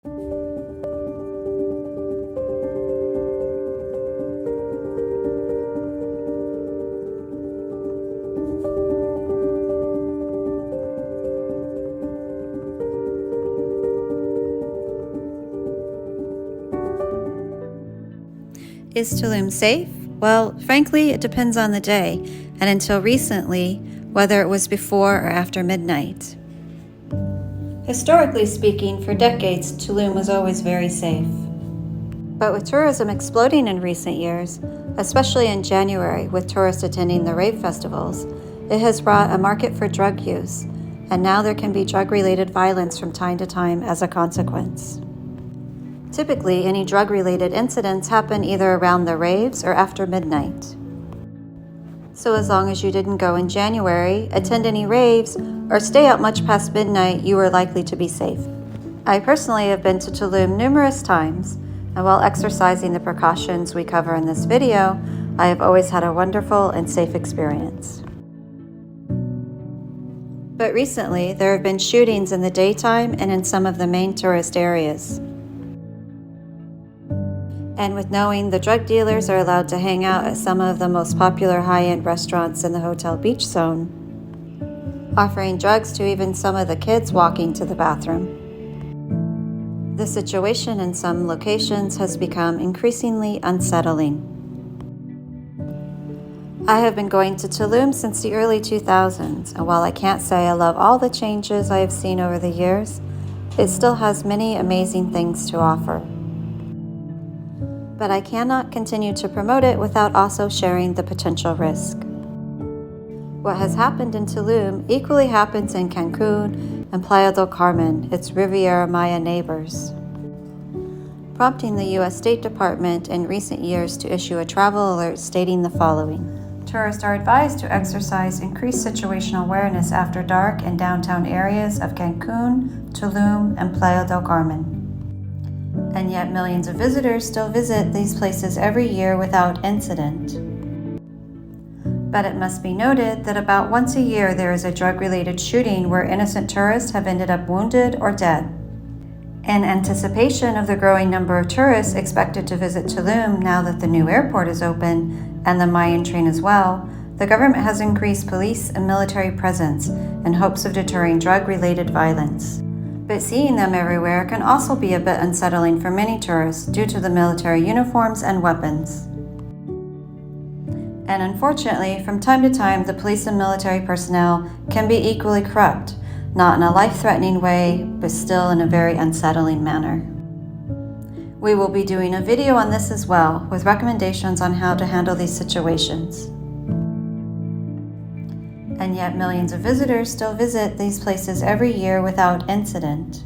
Is Tulum safe? Well, frankly, it depends on the day, and until recently, whether it was before or after midnight. Historically speaking, for decades, Tulum was always very safe. But with tourism exploding in recent years, especially in January with tourists attending the rave festivals, it has brought a market for drug use, and now there can be drug-related violence from time to time as a consequence. Typically, any drug-related incidents happen either around the raves or after midnight. So as long as you didn't go in January, attend any raves, or stay out much past midnight, you are likely to be safe. I personally have been to Tulum numerous times, and while exercising the precautions we cover in this video, I have always had a wonderful and safe experience. But recently, there have been shootings in the daytime and in some of the main tourist areas. And with knowing the drug dealers are allowed to hang out at some of the most popular high-end restaurants in the hotel beach zone, offering drugs to even some of the kids walking to the bathroom, the situation in some locations has become increasingly unsettling. I have been going to Tulum since the early 2000s, and while I can't say I love all the changes I have seen over the years, it still has many amazing things to offer. But I cannot continue to promote it without also sharing the potential risk. What has happened in Tulum equally happens in Cancun and Playa del Carmen, its Riviera Maya neighbors, prompting the U.S. State Department in recent years to issue a travel alert stating the following: tourists are advised to exercise increased situational awareness after dark in downtown areas of Cancun, Tulum, and Playa del Carmen. And yet millions of visitors still visit these places every year without incident. But it must be noted that about once a year there is a drug-related shooting where innocent tourists have ended up wounded or dead. In anticipation of the growing number of tourists expected to visit Tulum now that the new airport is open, and the Mayan train as well, the government has increased police and military presence in hopes of deterring drug-related violence. But seeing them everywhere can also be a bit unsettling for many tourists due to the military uniforms and weapons. And unfortunately, from time to time, the police and military personnel can be equally corrupt, not in a life-threatening way, but still in a very unsettling manner. We will be doing a video on this as well, with recommendations on how to handle these situations. And yet millions of visitors still visit these places every year without incident.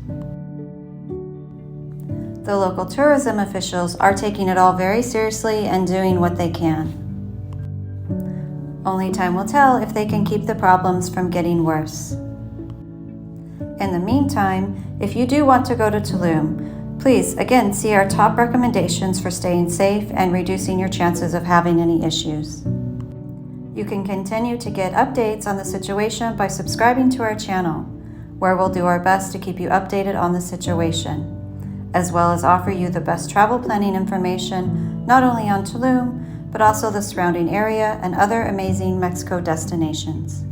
The local tourism officials are taking it all very seriously and doing what they can. Only time will tell if they can keep the problems from getting worse. In the meantime, if you do want to go to Tulum, please again see our top recommendations for staying safe and reducing your chances of having any issues. You can continue to get updates on the situation by subscribing to our channel, where we'll do our best to keep you updated on the situation, as well as offer you the best travel planning information, not only on Tulum, but also the surrounding area and other amazing Mexico destinations.